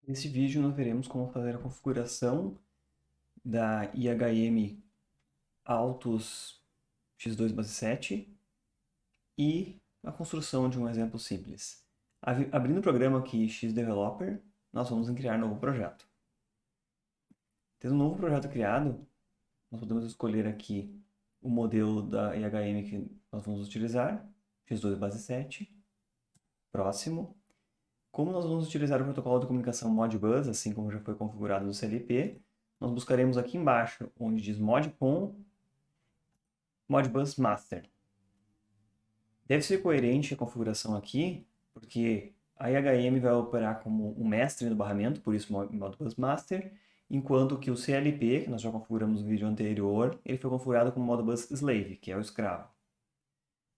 Nesse vídeo nós veremos como fazer a configuração da IHM Autos X2 base 7 e a construção de um exemplo simples. Abrindo o programa aqui Xdeveloper, nós vamos criar um novo projeto. Tendo um novo projeto criado, nós podemos escolher aqui o modelo da IHM que nós vamos utilizar, X2 base 7, próximo. Como nós vamos utilizar o protocolo de comunicação Modbus, assim como já foi configurado no CLP, nós buscaremos aqui embaixo, onde diz Modcon, Modbus Master. Deve ser coerente a configuração aqui, porque a IHM vai operar como o mestre do barramento, por isso Modbus Master, enquanto que o CLP, que nós já configuramos no vídeo anterior, ele foi configurado como Modbus Slave, que é o escravo.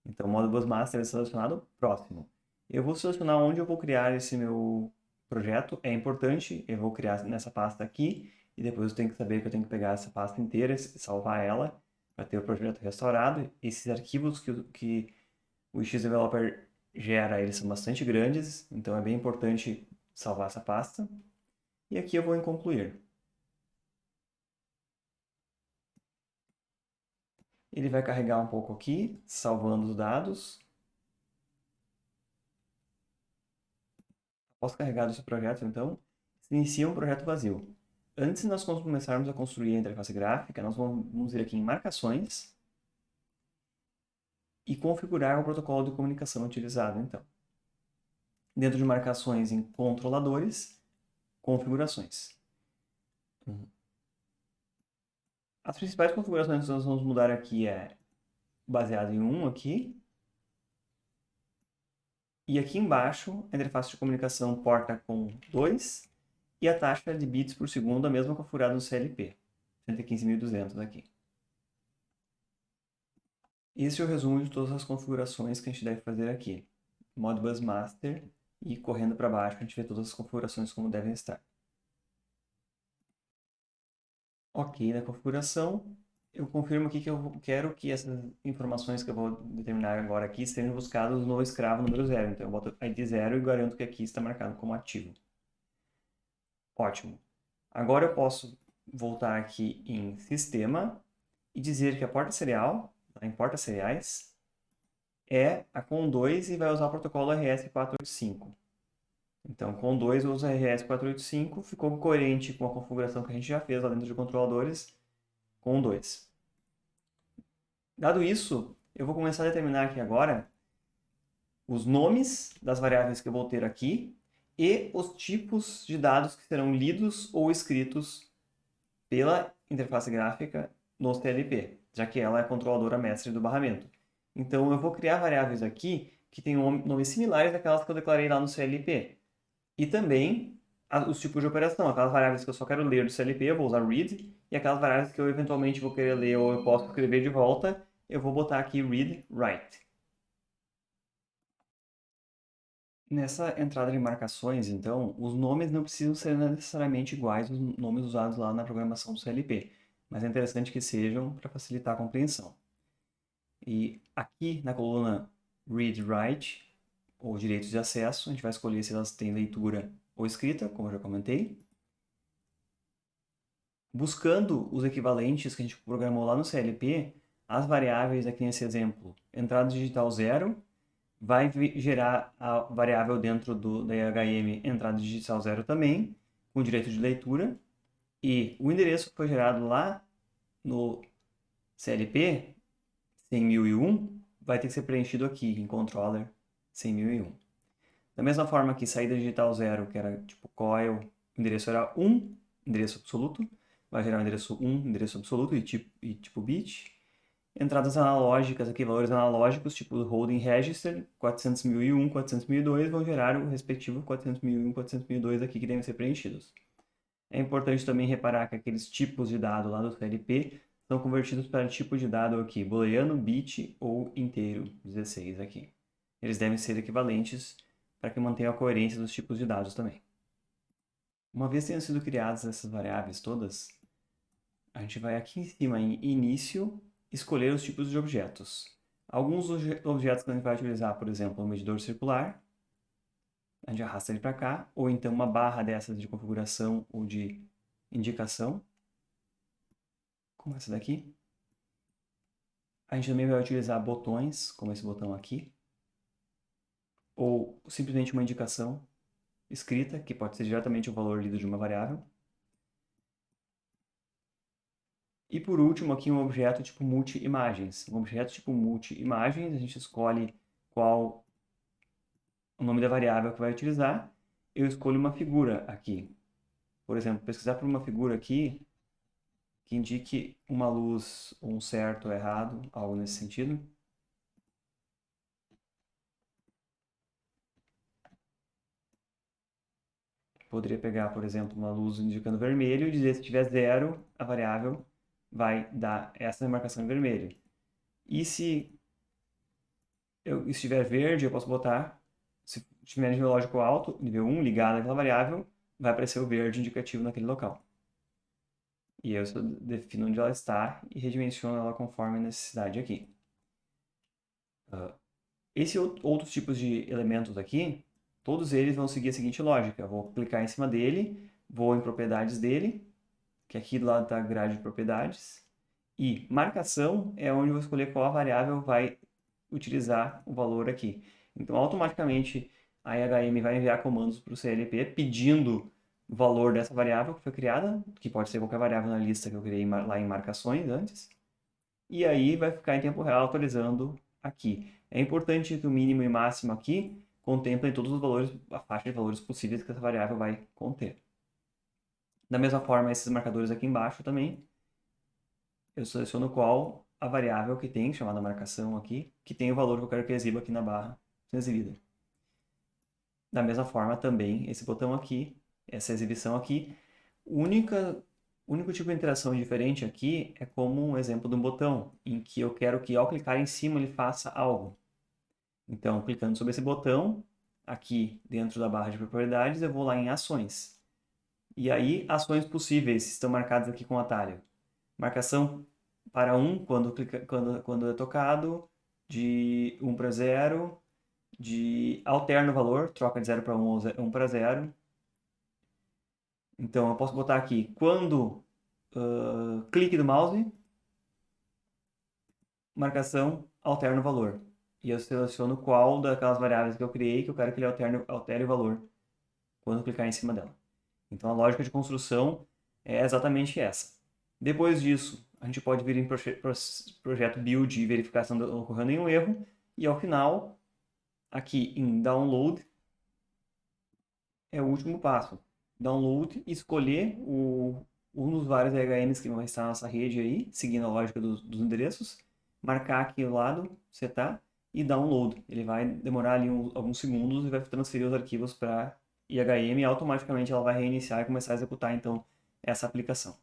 Então, o Modbus Master é selecionado próximo. Eu vou selecionar onde eu vou criar esse meu projeto. É importante, eu vou criar nessa pasta aqui, e depois eu tenho que saber que eu tenho que pegar essa pasta inteira e salvar ela, para ter o projeto restaurado. Esses arquivos que o Xdeveloper gera, eles são bastante grandes, então é bem importante salvar essa pasta. E aqui eu vou em concluir. Ele vai carregar um pouco aqui, salvando os dados. Após carregar esse projeto, então, se inicia um projeto vazio. Antes de nós começarmos a construir a interface gráfica, nós vamos ir aqui em Marcações e configurar o protocolo de comunicação utilizado, então. Dentro de Marcações, em Controladores, Configurações. As principais configurações que nós vamos mudar aqui é baseado em 1 aqui. E aqui embaixo, a interface de comunicação porta com 2 e a taxa de bits por segundo, a mesma configurada no CLP, 115.200 aqui. Esse é o resumo de todas as configurações que a gente deve fazer aqui. Modbus Master e correndo para baixo a gente vê todas as configurações como devem estar. Ok, na configuração, eu confirmo aqui que eu quero que essas informações que eu vou determinar agora aqui sejam buscadas no escravo número 0. Então eu boto ID 0 e garanto que aqui está marcado como ativo. Ótimo. Agora eu posso voltar aqui em Sistema e dizer que a porta serial, em porta seriais, é a COM2 e vai usar o protocolo RS485. Então, COM2 usa RS485, ficou coerente com a configuração que a gente já fez lá dentro de controladores COM2. Dado isso, eu vou começar a determinar aqui agora os nomes das variáveis que eu vou ter aqui e os tipos de dados que serão lidos ou escritos pela interface gráfica no CLP, já que ela é a controladora mestre do barramento. Então, eu vou criar variáveis aqui que tenham nomes similares àquelas que eu declarei lá no CLP. E também os tipos de operação. Aquelas variáveis que eu só quero ler do CLP, eu vou usar read. E aquelas variáveis que eu eventualmente vou querer ler ou eu posso escrever de volta, eu vou botar aqui read, write. Nessa entrada de marcações, então, os nomes não precisam ser necessariamente iguais aos nomes usados lá na programação do CLP, mas é interessante que sejam para facilitar a compreensão. E aqui na coluna Read Write, ou direitos de acesso, a gente vai escolher se elas têm leitura ou escrita, como eu já comentei. Buscando os equivalentes que a gente programou lá no CLP, as variáveis aqui nesse exemplo, entrada digital 0, vai gerar a variável dentro da IHM entrada digital 0 também, com direito de leitura, e o endereço que foi gerado lá no CLP, 100.001, vai ter que ser preenchido aqui em controller 100.001. Da mesma forma que saída digital 0, que era tipo coil, o endereço era 1, endereço absoluto, vai gerar o endereço 1, endereço absoluto e tipo bit. Entradas analógicas, aqui valores analógicos, tipo holding register, 400.001, 400.002, vão gerar o respectivo 400.001, 400.002 aqui que devem ser preenchidos. É importante também reparar que aqueles tipos de dado lá do CLP são convertidos para tipo de dado aqui, booleano, bit ou inteiro, 16 aqui. Eles devem ser equivalentes para que mantenha a coerência dos tipos de dados também. Uma vez tenham sido criadas essas variáveis todas, a gente vai aqui em cima em início, escolher os tipos de objetos. Alguns objetos que a gente vai utilizar, por exemplo, o medidor circular. a gente arrasta ele para cá, ou então uma barra dessas de configuração ou de indicação, como essa daqui. A gente também vai utilizar botões, como esse botão aqui, ou simplesmente uma indicação escrita, que pode ser diretamente o valor lido de uma variável. E por último, aqui um objeto tipo multi-imagens. Um objeto tipo multi-imagens, a gente escolhe qual o nome da variável que vai utilizar. Eu escolho uma figura aqui. Por exemplo, pesquisar por uma figura aqui que indique uma luz, ou um certo ou errado, algo nesse sentido. Poderia pegar, por exemplo, uma luz indicando vermelho e dizer se tiver zero, a variável vai dar essa marcação em vermelho. E se eu estiver verde, eu posso botar, se tiver nível lógico alto, nível 1, ligado àquela variável, vai aparecer o verde indicativo naquele local. E eu só defino onde ela está e redimensiono ela conforme a necessidade aqui. Esses outros tipos de elementos aqui, todos eles vão seguir a seguinte lógica. Eu vou clicar em cima dele, vou em propriedades dele, que aqui do lado está a grade de propriedades, e marcação é onde eu vou escolher qual a variável vai utilizar o valor aqui. Então, automaticamente, a IHM vai enviar comandos para o CLP pedindo o valor dessa variável que foi criada, que pode ser qualquer variável na lista que eu criei lá em marcações antes, e aí vai ficar em tempo real atualizando aqui. É importante que o mínimo e máximo aqui contemplem todos os valores, a faixa de valores possíveis que essa variável vai conter. Da mesma forma, esses marcadores aqui embaixo também, eu seleciono qual a variável que tem, chamada marcação aqui, que tem o valor que eu quero que exiba aqui na barra sendo exibida. Da mesma forma também, esse botão aqui, essa exibição aqui, o único tipo de interação diferente aqui é como um exemplo de um botão, em que eu quero que ao clicar em cima ele faça algo. Então, clicando sobre esse botão, aqui dentro da barra de propriedades, eu vou lá em ações. E aí, ações possíveis estão marcadas aqui com atalho. Marcação para 1 quando é tocado, de 1 para 0, de alterna o valor, troca de 0 para 1 ou 1 para 0. Então, eu posso botar aqui, quando clique do mouse, marcação alterna o valor. E eu seleciono qual daquelas variáveis que eu criei que eu quero que ele altere o valor quando clicar em cima dela. Então, a lógica de construção é exatamente essa. Depois disso, a gente pode vir em projeto build e verificar se não ocorreu nenhum erro. E ao final, aqui em download, é o último passo. Download e escolher um dos vários HMs que vai estar na nossa rede aí, seguindo a lógica dos endereços, marcar aqui do lado, setar, e download. Ele vai demorar ali alguns segundos e vai transferir os arquivos para IHM e automaticamente ela vai reiniciar e começar a executar então essa aplicação.